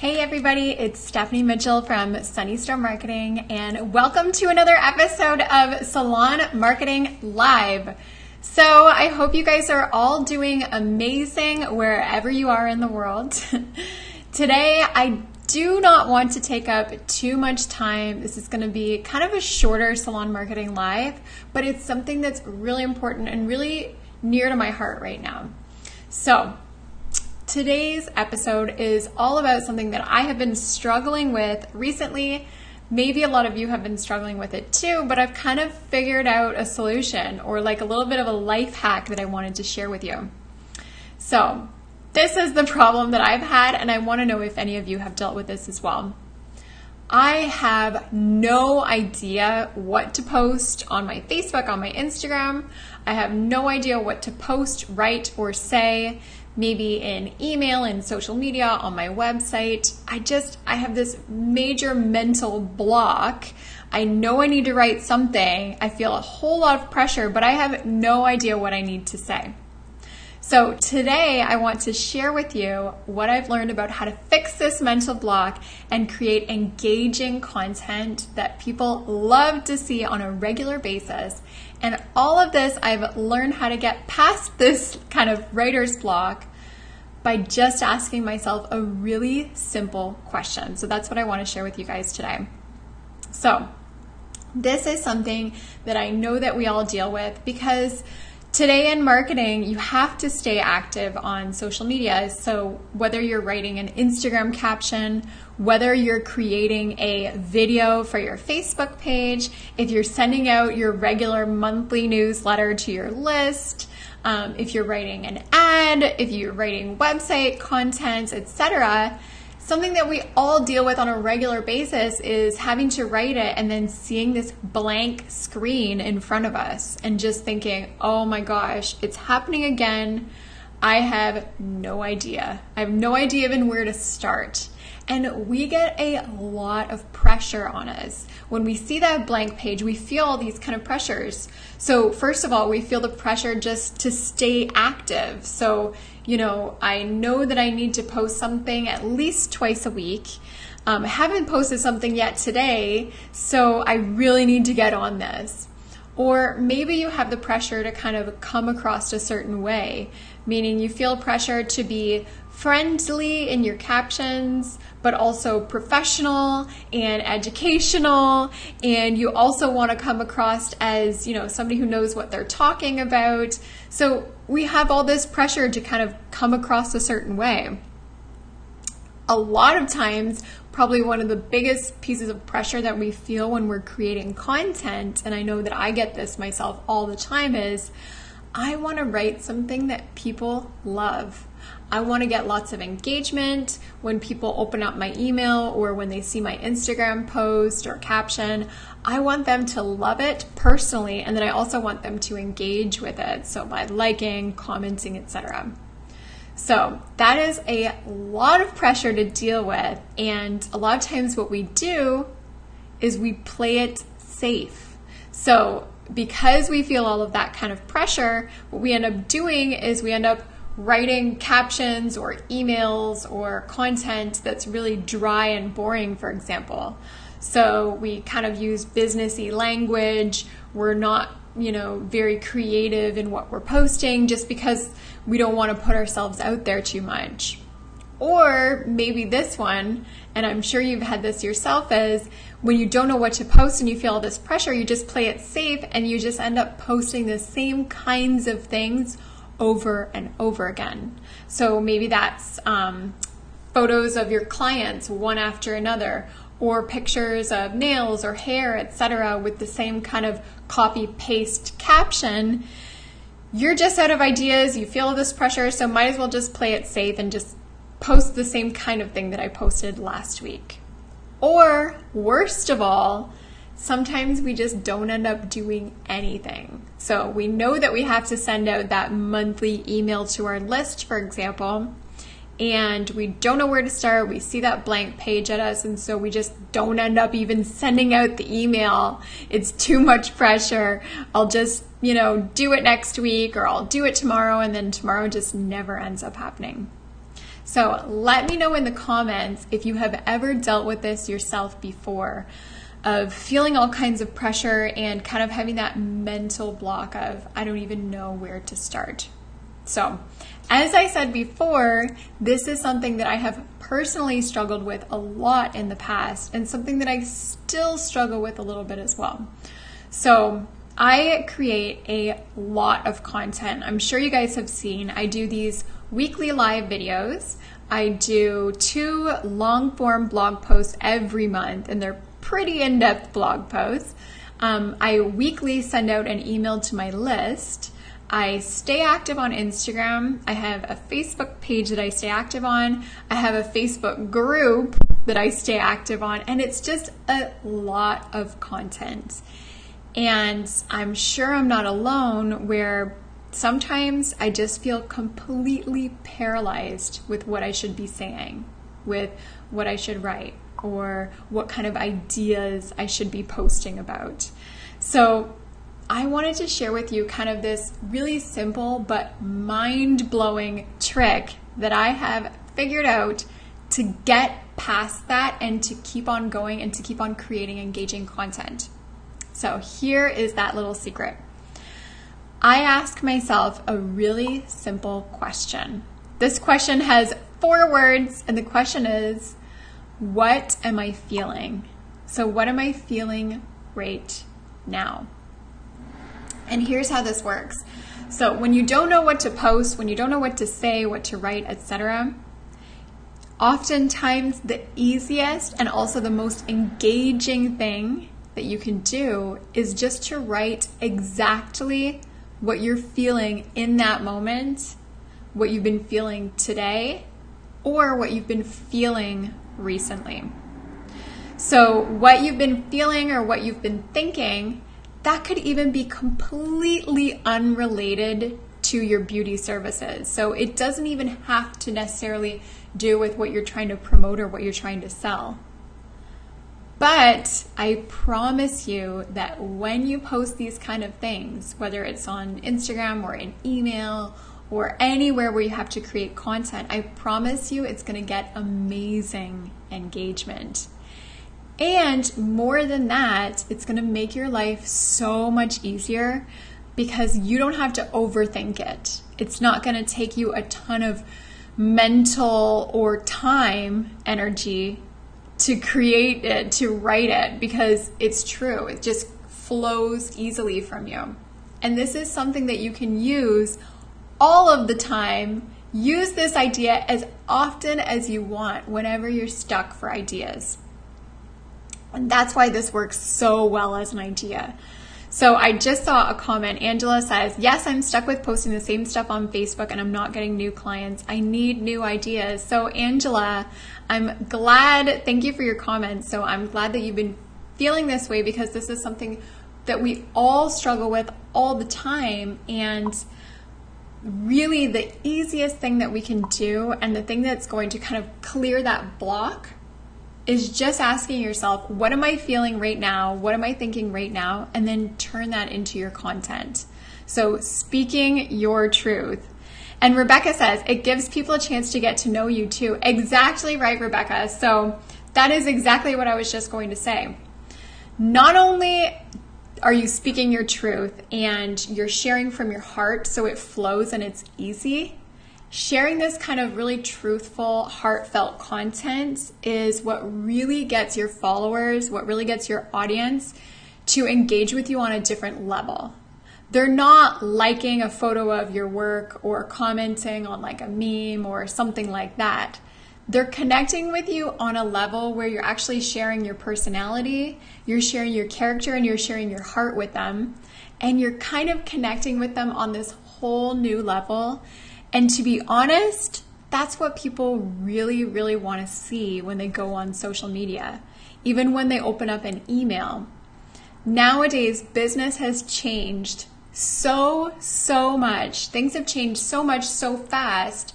Hey everybody, it's Stephanie Mitchell from Sunny Star Marketing, and welcome to another episode of Salon Marketing Live. So I hope you guys are all doing amazing wherever you are in the world. Today, I do not want to take up too much time. This is going to be kind of a shorter Salon Marketing Live, but it's something that's really important and really near to my heart right now. So today's episode is all about something that I have been struggling with recently. Maybe a lot of you have been struggling with it too, but I've kind of figured out a solution, or like a little bit of a life hack that I wanted to share with you. So this is the problem that I've had, and I want to know if any of you have dealt with this as well. I have no idea what to post on my Facebook, on my Instagram. I have no idea what to post, write, or say. Maybe in email and social media, on my website. I have this major mental block. I know I need to write something. I feel a whole lot of pressure, but I have no idea what I need to say. So today I want to share with you what I've learned about how to fix this mental block and create engaging content that people love to see on a regular basis. And all of this, I've learned how to get past this kind of writer's block by just asking myself a really simple question. So that's what I want to share with you guys today. So this is something that I know that we all deal with, because today in marketing, you have to stay active on social media. So whether you're writing an Instagram caption, whether you're creating a video for your Facebook page, if you're sending out your regular monthly newsletter to your list, if you're writing an ad, if you're writing website content, etc., something that we all deal with on a regular basis is having to write it and then seeing this blank screen in front of us and just thinking, oh my gosh, it's happening again. I have no idea. I have no idea even where to start. And we get a lot of pressure on us. When we see that blank page, we feel all these kind of pressures. So first of all, we feel the pressure just to stay active. So, I know that I need to post something at least twice a week. I haven't posted something yet today, so I really need to get on this. Or maybe you have the pressure to kind of come across a certain way, meaning you feel pressure to be friendly in your captions, but also professional and educational, and you also want to come across as, somebody who knows what they're talking about. So we have all this pressure to kind of come across a certain way. A lot of times, probably one of the biggest pieces of pressure that we feel when we're creating content, and I know that I get this myself all the time, is I want to write something that people love. I want to get lots of engagement when people open up my email or when they see my Instagram post or caption. I want them to love it personally, and then I also want them to engage with it, so by liking, commenting, etc. So that is a lot of pressure to deal with, and a lot of times what we do is we play it safe. So because we feel all of that kind of pressure, what we end up doing is we end up writing captions or emails or content that's really dry and boring, for example. So we kind of use businessy language. We're not, very creative in what we're posting just because we don't want to put ourselves out there too much. Or maybe this one, and I'm sure you've had this yourself, is when you don't know what to post and you feel all this pressure, you just play it safe and you just end up posting the same kinds of things over and over again. So maybe that's photos of your clients one after another, or pictures of nails or hair, etc., with the same kind of copy paste caption. You're just out of ideas, you feel this pressure, so might as well just play it safe and just post the same kind of thing that I posted last week. Or worst of all, sometimes we just don't end up doing anything. So we know that we have to send out that monthly email to our list, for example, and we don't know where to start. We see that blank page at us, and so we just don't end up even sending out the email. It's too much pressure. I'll just, do it next week, or I'll do it tomorrow, and then tomorrow just never ends up happening. So let me know in the comments if you have ever dealt with this yourself before, of feeling all kinds of pressure and kind of having that mental block of, I don't even know where to start. So, as I said before, this is something that I have personally struggled with a lot in the past, and something that I still struggle with a little bit as well. So, I create a lot of content. I'm sure you guys have seen, I do these weekly live videos. I do 2 long-form blog posts every month, and they're pretty in-depth blog posts. I weekly send out an email to my list. I stay active on Instagram. I have a Facebook page that I stay active on. I have a Facebook group that I stay active on, and it's just a lot of content. And I'm sure I'm not alone, where sometimes I just feel completely paralyzed with what I should be saying, with what I should write, or what kind of ideas I should be posting about. So I wanted to share with you kind of this really simple but mind-blowing trick that I have figured out to get past that and to keep on going and to keep on creating engaging content. So here is that little secret. I ask myself a really simple question. This question has 4 words, and the question is, what am I feeling? So what am I feeling right now? And here's how this works. So when you don't know what to post, when you don't know what to say, what to write, etc., oftentimes the easiest and also the most engaging thing that you can do is just to write exactly what you're feeling in that moment, what you've been feeling today, or what you've been feeling recently. So what you've been feeling or what you've been thinking, that could even be completely unrelated to your beauty services. So it doesn't even have to necessarily do with what you're trying to promote or what you're trying to sell. But I promise you that when you post these kind of things, whether it's on Instagram or an email or anywhere where you have to create content, I promise you it's going to get amazing engagement. And more than that, it's going to make your life so much easier because you don't have to overthink it. It's not going to take you a ton of mental or time energy to create it, to write it, because it's true. It just flows easily from you. And this is something that you can use all of the time. Use this idea as often as you want whenever you're stuck for ideas. And that's why this works so well as an idea. So I just saw a comment. Angela says, yes, I'm stuck with posting the same stuff on Facebook and I'm not getting new clients. I need new ideas. So Angela, I'm glad, thank you for your comments. So I'm glad that you've been feeling this way, because this is something that we all struggle with all the time. And really the easiest thing that we can do, and the thing that's going to kind of clear that block, is just asking yourself, what am I feeling right now? What am I thinking right now? And then turn that into your content. So speaking your truth. And Rebecca says, it gives people a chance to get to know you too. Exactly right, Rebecca. So that is exactly what I was just going to say. Not only are you speaking your truth and you're sharing from your heart so it flows and it's easy, sharing this kind of really truthful, heartfelt content is what really gets your followers, what really gets your audience to engage with you on a different level. They're not liking a photo of your work or commenting on like a meme or something like that. They're connecting with you on a level where you're actually sharing your personality, you're sharing your character, and you're sharing your heart with them. And you're kind of connecting with them on this whole new level. And to be honest, that's what people really, really want to see when they go on social media, even when they open up an email. Nowadays, business has changed so much. Things have changed so much, so fast.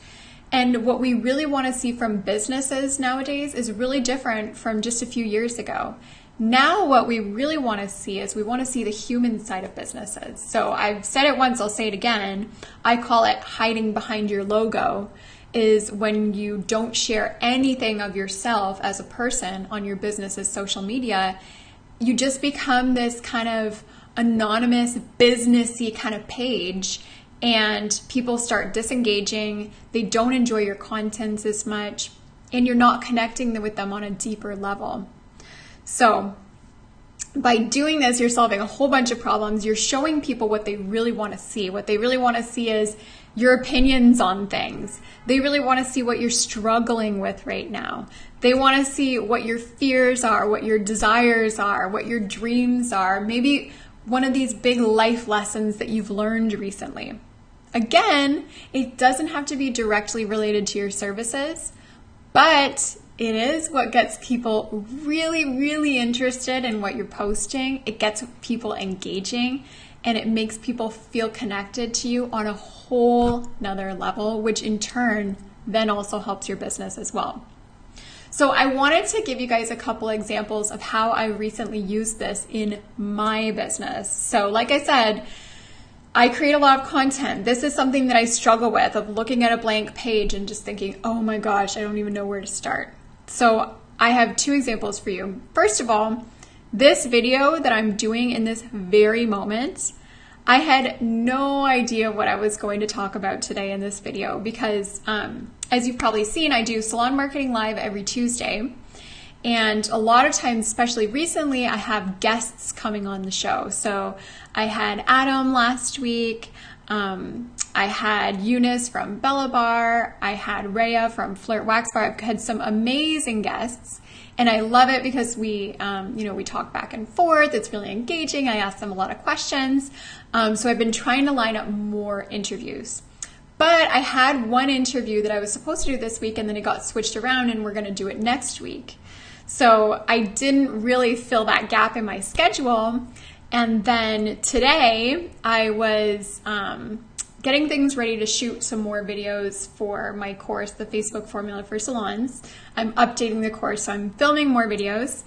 And what we really want to see from businesses nowadays is really different from just a few years ago. Now what we really want to see is we want to see the human side of businesses. So I've said it once, I'll say it again. I call it hiding behind your logo. is when you don't share anything of yourself as a person on your business's social media, you just become this kind of anonymous, businessy kind of page, and people start disengaging. They don't enjoy your content as much, and you're not connecting with them on a deeper level. So by doing this, you're solving a whole bunch of problems. You're showing people what they really want to see. What they really want to see is your opinions on things. They really want to see what you're struggling with right now. They want to see what your fears are, what your desires are, what your dreams are. Maybe one of these big life lessons that you've learned recently. Again, it doesn't have to be directly related to your services, but it is what gets people really, really interested in what you're posting. It gets people engaging, and it makes people feel connected to you on a whole nother level, which in turn then also helps your business as well. So I wanted to give you guys a couple examples of how I recently used this in my business. So like I said, I create a lot of content. This is something that I struggle with, of looking at a blank page and just thinking, oh my gosh, I don't even know where to start. So I have two examples for you. First of all, this video that I'm doing in this very moment, I had no idea what I was going to talk about today in this video because as you've probably seen, I do Salon Marketing Live every Tuesday. And a lot of times, especially recently, I have guests coming on the show. So I had Adam last week. I had Eunice from Bella Bar. I had Rhea from Flirt Wax Bar. I've had some amazing guests. And I love it because we talk back and forth. It's really engaging. I ask them a lot of questions. So I've been trying to line up more interviews. But I had one interview that I was supposed to do this week, and then it got switched around, and we're going to do it next week. So I didn't really fill that gap in my schedule. And then today I was getting things ready to shoot some more videos for my course, the Facebook Formula for Salons. I'm updating the course, so I'm filming more videos.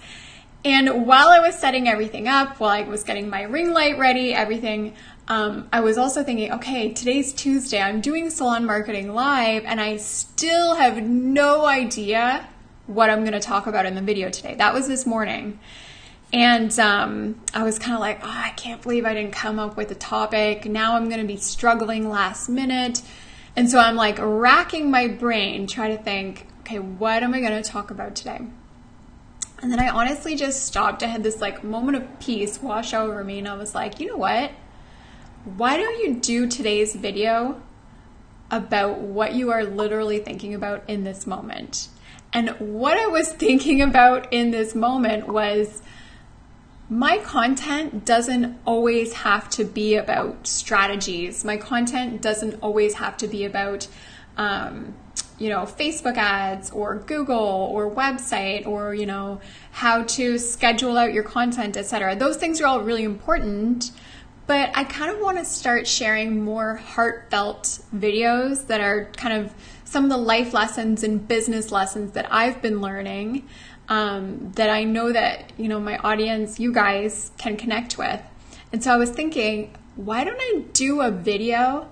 And while I was setting everything up, while I was getting my ring light ready, everything, I was also thinking, okay, today's Tuesday, I'm doing Salon Marketing Live, and I still have no idea what I'm going to talk about in the video today. That was this morning. And I was kind of like, oh, I can't believe I didn't come up with a topic. Now I'm going to be struggling last minute. And so I'm like racking my brain, trying to think, okay, what am I going to talk about today? And then I honestly just stopped. I had this like moment of peace wash over me, and I was like, you know what? Why don't you do today's video about what you are literally thinking about in this moment? And what I was thinking about in this moment was, my content doesn't always have to be about strategies. My content doesn't always have to be about, Facebook ads or Google or website or, how to schedule out your content, etc. Those things are all really important. But I kind of want to start sharing more heartfelt videos that are kind of some of the life lessons and business lessons that I've been learning, that I know that, my audience, you guys, can connect with. And so I was thinking, why don't I do a video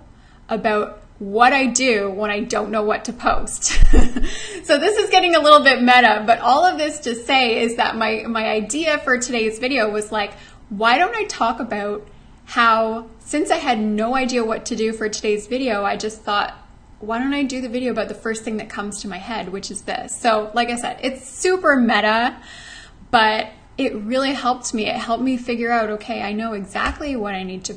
about what I do when I don't know what to post? So this is getting a little bit meta, but all of this to say is that my idea for today's video was like, why don't I talk about how, since I had no idea what to do for today's video, I just thought, why don't I do the video about the first thing that comes to my head, which is this. So like I said, it's super meta, but it really helped me. It helped me figure out, okay, I know exactly what I need to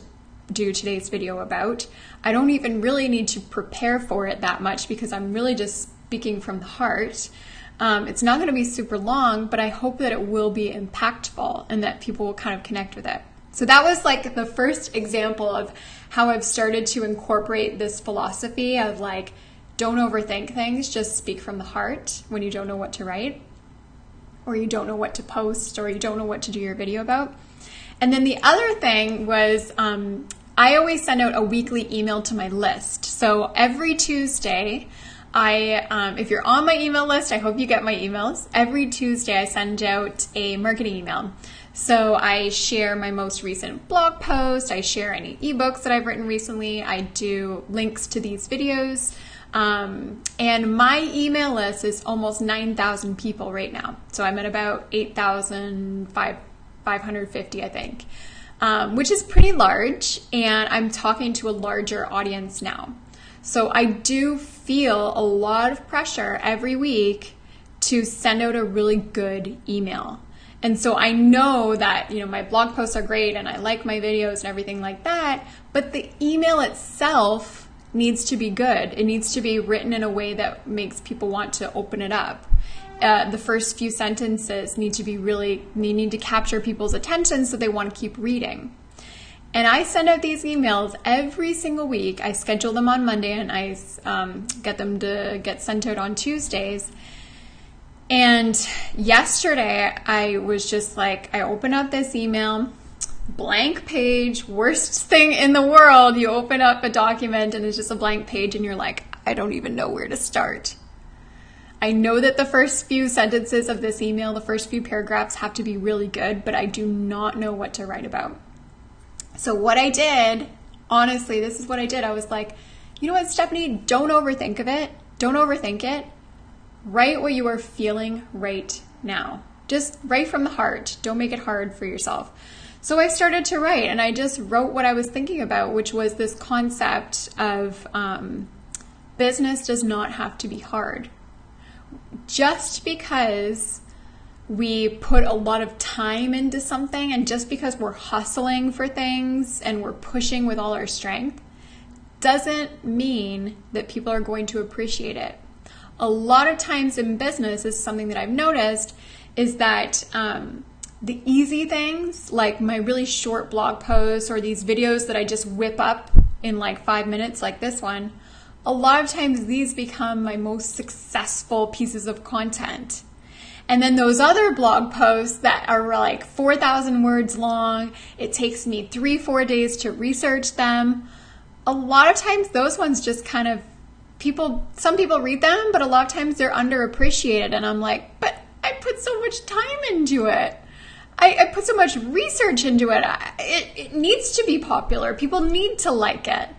do today's video about. I don't even really need to prepare for it that much because I'm really just speaking from the heart. It's not going to be super long, but I hope that it will be impactful and that people will kind of connect with it. So that was like the first example of how I've started to incorporate this philosophy of like, don't overthink things, just speak from the heart when you don't know what to write, or you don't know what to post, or you don't know what to do your video about. And then the other thing was, I always send out a weekly email to my list. So every Tuesday, if you're on my email list, I hope you get my emails. Every Tuesday, I send out a marketing email. So I share my most recent blog post. I share any ebooks that I've written recently. I do links to these videos. And my email list is almost 9,000 people right now. So I'm at about 8,550, I think, which is pretty large. And I'm talking to a larger audience now. So I do feel a lot of pressure every week to send out a really good email. And so I know that, my blog posts are great and I like my videos and everything like that, but the email itself needs to be good. It needs to be written in a way that makes people want to open it up. The first few sentences need to capture people's attention so they want to keep reading. And I send out these emails every single week. I schedule them on Monday and I get them to get sent out on Tuesdays. And yesterday I was just like, I open up this email, blank page, worst thing in the world. You open up a document and it's just a blank page and you're like, I don't even know where to start. I know that the first few sentences of this email, the first few paragraphs have to be really good, but I do not know what to write about. So what I did, honestly, this is what I did. I was like, you know what, Stephanie, don't overthink it. Don't overthink it. Write what you are feeling right now. Just write from the heart. Don't make it hard for yourself. So I started to write and I just wrote what I was thinking about, which was this concept of business does not have to be hard. Just because we put a lot of time into something and just because we're hustling for things and we're pushing with all our strength doesn't mean that people are going to appreciate it. A lot of times in business, this is something that I've noticed, is that the easy things, like my really short blog posts or these videos that I just whip up in like 5 minutes, like this one, a lot of times these become my most successful pieces of content. And then those other blog posts that are like 4,000 words long, it takes me 3-4 days to research them. A lot of times those ones just kind of, some people read them, but a lot of times they're underappreciated. And I'm like, but I put so much time into it. I put so much research into it. It needs to be popular. People need to like it.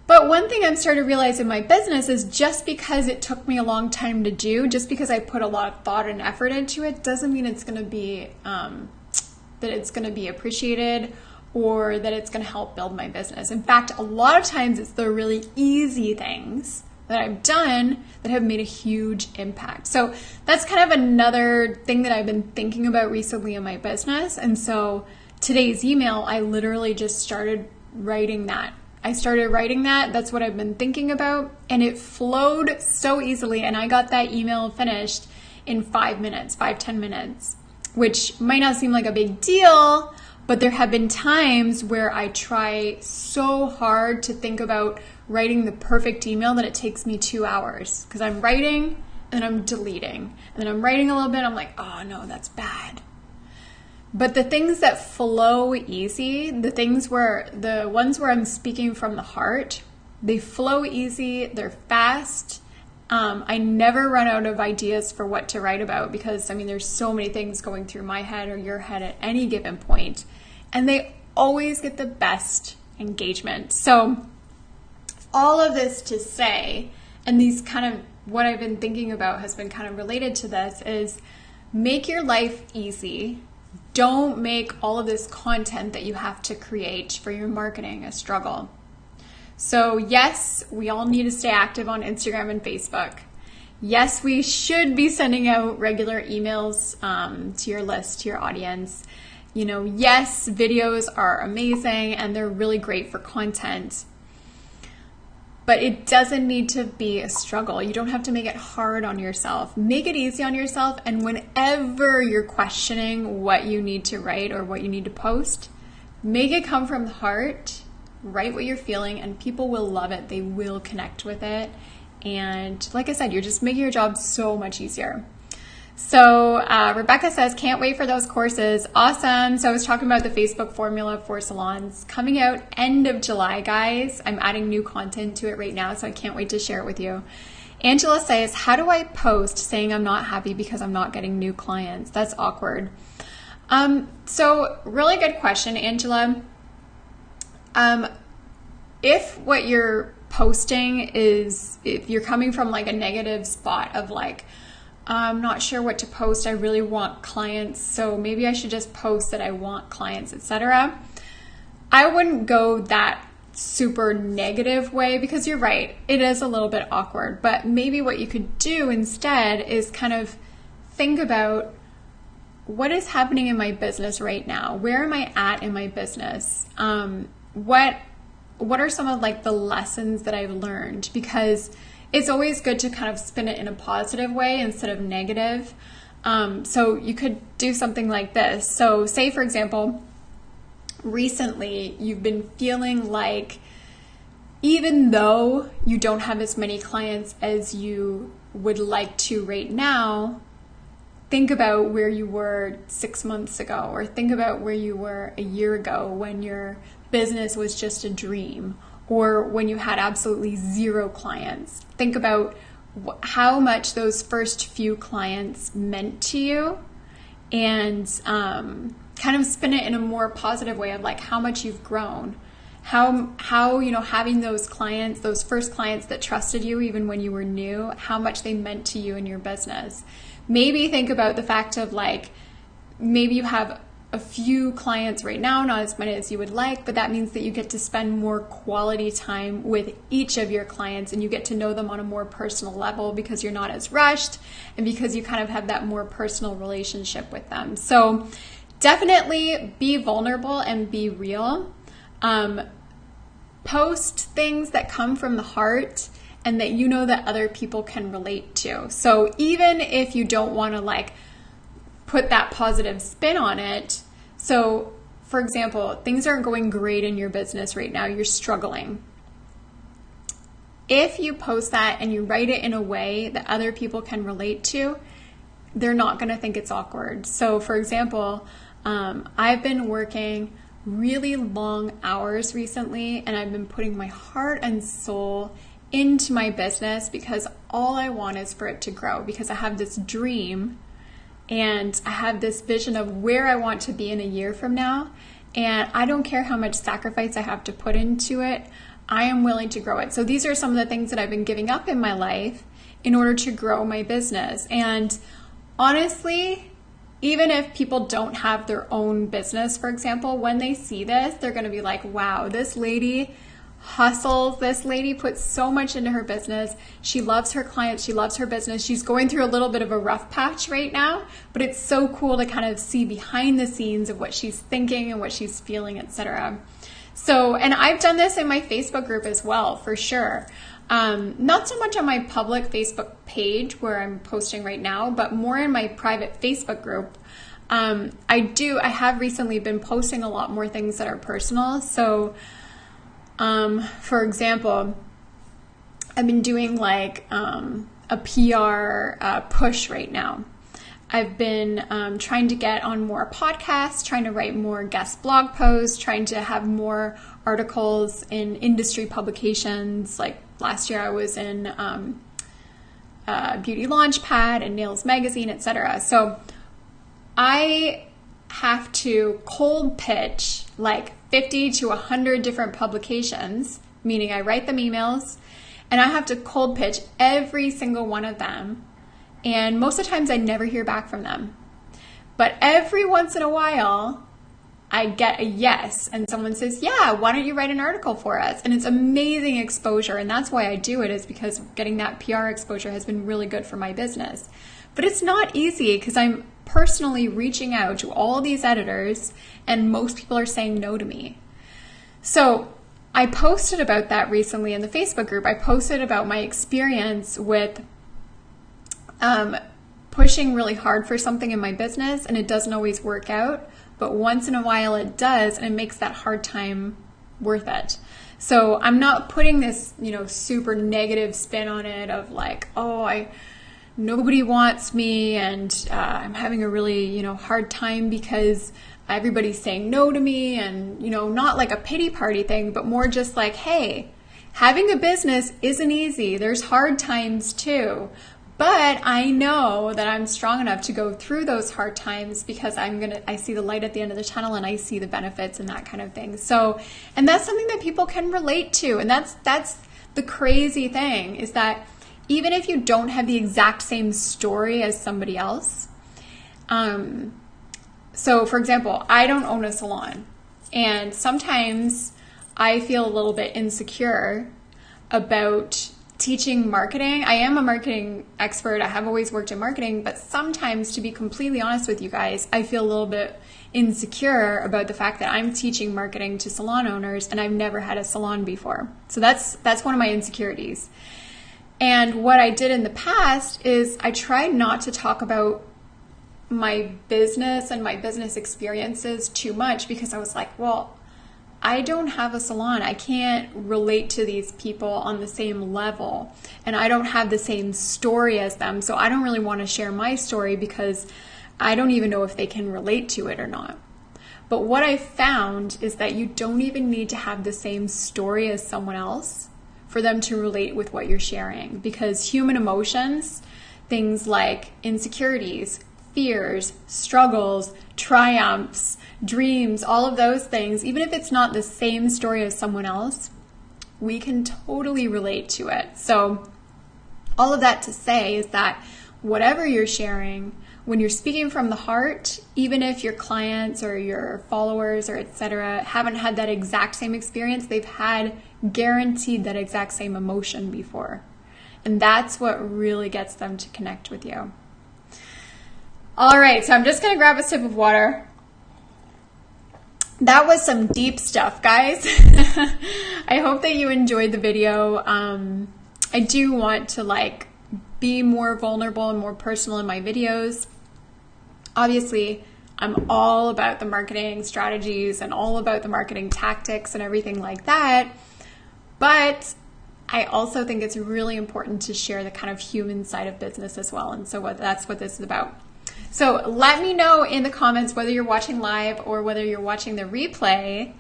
But one thing I'm starting to realize in my business is just because it took me a long time to do, just because I put a lot of thought and effort into it, doesn't mean it's going to be, that it's going to be appreciated or that it's going to help build my business. In fact, a lot of times it's the really easy things that I've done that have made a huge impact. So that's kind of another thing that I've been thinking about recently in my business. And so today's email, I literally just started writing that. That's what I've been thinking about. And it flowed so easily. And I got that email finished in 5 minutes, 5-10 minutes, which might not seem like a big deal, but there have been times where I try so hard to think about writing the perfect email that it takes me 2 hours because I'm writing and then I'm deleting and then I'm writing a little bit. I'm like, oh no, that's bad. But the things that flow easy, the ones where I'm speaking from the heart, they flow easy, they're fast. I never run out of ideas for what to write about because, there's so many things going through my head or your head at any given point, and they always get the best engagement. So all of this to say, and these kind of what I've been thinking about has been kind of related to this, is make your life easy. Don't make all of this content that you have to create for your marketing a struggle. So yes, we all need to stay active on Instagram and Facebook. Yes, we should be sending out regular emails to your list, to your audience. Yes, videos are amazing and they're really great for content. But it doesn't need to be a struggle. You don't have to make it hard on yourself. Make it easy on yourself. And whenever you're questioning what you need to write or what you need to post, make it come from the heart. Write what you're feeling and people will love it. They will connect with it. And like I said, you're just making your job so much easier. So Rebecca says, can't wait for those courses. Awesome. So I was talking about the Facebook formula for salons coming out end of July, guys. I'm adding new content to it right now, so I can't wait to share it with you. Angela says, how do I post saying I'm not happy because I'm not getting new clients? That's awkward. So really good question, Angela. If what you're posting is, if you're coming from like a negative spot of like, I'm not sure what to post, I really want clients, so maybe I should just post that I want clients, etc. I wouldn't go that super negative way, because you're right, it is a little bit awkward. But maybe what you could do instead is kind of think about, what is happening in my business right now? Where am I at in my business? What are some of like the lessons that I've learned? Because it's always good to kind of spin it in a positive way instead of negative. So you could do something like this. So say, for example, recently you've been feeling like, even though you don't have as many clients as you would like to right now, think about where you were 6 months ago, or think about where you were a year ago when your business was just a dream, or when you had absolutely zero clients. Think about how much those first few clients meant to you, and kind of spin it in a more positive way of like how much you've grown, how you know, having those clients, those first clients that trusted you even when you were new, how much they meant to you in your business. Maybe think about the fact of like, maybe you have a few clients right now, not as many as you would like, but that means that you get to spend more quality time with each of your clients, and you get to know them on a more personal level because you're not as rushed, and because you kind of have that more personal relationship with them. So definitely be vulnerable and be real. Post things that come from the heart and that you know that other people can relate to. So even if you don't want to like put that positive spin on it. So for example, things aren't going great in your business right now, you're struggling. If you post that and you write it in a way that other people can relate to, they're not going to think it's awkward. So for example, I've been working really long hours recently, and I've been putting my heart and soul into my business because all I want is for it to grow, because I have this dream and I have this vision of where I want to be in a year from now, and I don't care how much sacrifice I have to put into it. I am willing to grow it. So these are some of the things that I've been giving up in my life in order to grow my business. And honestly, even if people don't have their own business, for example, when they see this, they're going to be like, wow, this lady hustles. This lady puts so much into her business. She loves her clients. She loves her business. She's going through a little bit of a rough patch right now, but it's so cool to kind of see behind the scenes of what she's thinking and what she's feeling, etc. So, and I've done this in my Facebook group as well, for sure. Not so much on my public Facebook page where I'm posting right now, but more in my private Facebook group. I have recently been posting a lot more things that are personal. So, for example, I've been doing like a PR push right now. I've been trying to get on more podcasts, trying to write more guest blog posts, trying to have more articles in industry publications. Like last year I was in Beauty Launchpad and Nails Magazine, etc. So I have to cold pitch like 50 to 100 different publications, meaning I write them emails and I have to cold pitch every single one of them. And most of the times I never hear back from them. But every once in a while, I get a yes. And someone says, yeah, why don't you write an article for us? And it's amazing exposure. And that's why I do it, is because getting that PR exposure has been really good for my business. But it's not easy because I'm personally reaching out to all these editors and most people are saying no to me. So I posted about that recently in the Facebook group. I posted about my experience with pushing really hard for something in my business, and it doesn't always work out, but once in a while it does, and it makes that hard time worth it. So I'm not putting this, super negative spin on it of like, nobody wants me, and I'm having a really, hard time because everybody's saying no to me, and, not like a pity party thing, but more just like, hey, having a business isn't easy. There's hard times too. But I know that I'm strong enough to go through those hard times because I see the light at the end of the tunnel and I see the benefits and that kind of thing. So, and that's something that people can relate to. And that's the crazy thing is that even if you don't have the exact same story as somebody else, so for example, I don't own a salon, and sometimes I feel a little bit insecure about teaching marketing. I am a marketing expert. I have always worked in marketing, but sometimes, to be completely honest with you guys, I feel a little bit insecure about the fact that I'm teaching marketing to salon owners and I've never had a salon before. So that's one of my insecurities. And what I did in the past is I tried not to talk about my business and my business experiences too much, because I was like, well, I don't have a salon. I can't relate to these people on the same level, and I don't have the same story as them. So I don't really want to share my story because I don't even know if they can relate to it or not. But what I found is that you don't even need to have the same story as someone else for them to relate with what you're sharing, because human emotions, things like insecurities, fears, struggles, triumphs, dreams, all of those things, even if it's not the same story as someone else, we can totally relate to it. So all of that to say is that whatever you're sharing, when you're speaking from the heart, even if your clients or your followers or etc. haven't had that exact same experience, they've had guaranteed that exact same emotion before. And that's what really gets them to connect with you. All right, so I'm just gonna grab a sip of water. That was some deep stuff, guys. I hope that you enjoyed the video. I do want to be more vulnerable and more personal in my videos. Obviously, I'm all about the marketing strategies and all about the marketing tactics and everything like that. But I also think it's really important to share the kind of human side of business as well. And so that's what this is about. So let me know in the comments, whether you're watching live or whether you're watching the replay,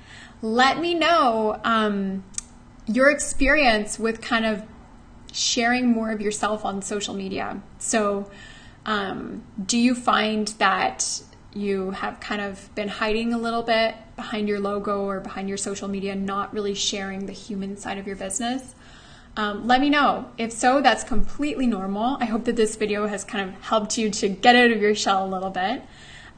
let me know your experience with kind of sharing more of yourself on social media. So do you find that you have kind of been hiding a little bit behind your logo or behind your social media, not really sharing the human side of your business? Let me know. If so, that's completely normal. I hope that this video has kind of helped you to get out of your shell a little bit.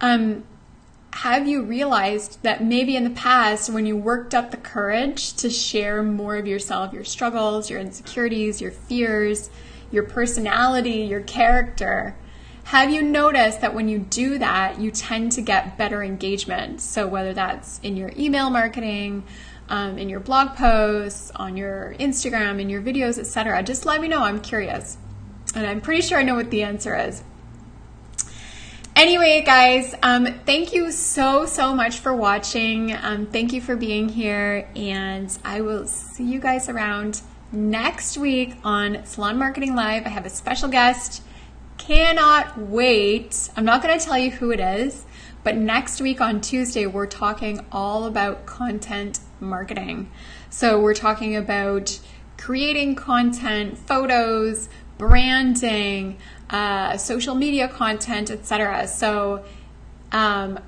Have you realized that maybe in the past, when you worked up the courage to share more of yourself, your struggles, your insecurities, your fears, your personality, your character, have you noticed that when you do that, you tend to get better engagement? So whether that's in your email marketing, in your blog posts, on your Instagram, in your videos, etc. Just let me know. I'm curious. And I'm pretty sure I know what the answer is. Anyway, guys, thank you so much for watching. Thank you for being here. And I will see you guys around next week on Salon Marketing Live. I have a special guest. Cannot wait. I'm not going to tell you who it is, but next week on Tuesday, we're talking all about content marketing. So we're talking about creating content, photos, branding, social media content, etc. So to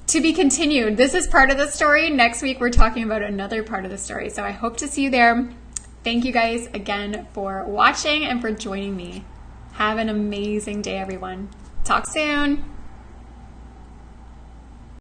be continued. This is part of the story. Next week, we're talking about another part of the story. So I hope to see you there. Thank you guys again for watching and for joining me. Have an amazing day, everyone. Talk soon.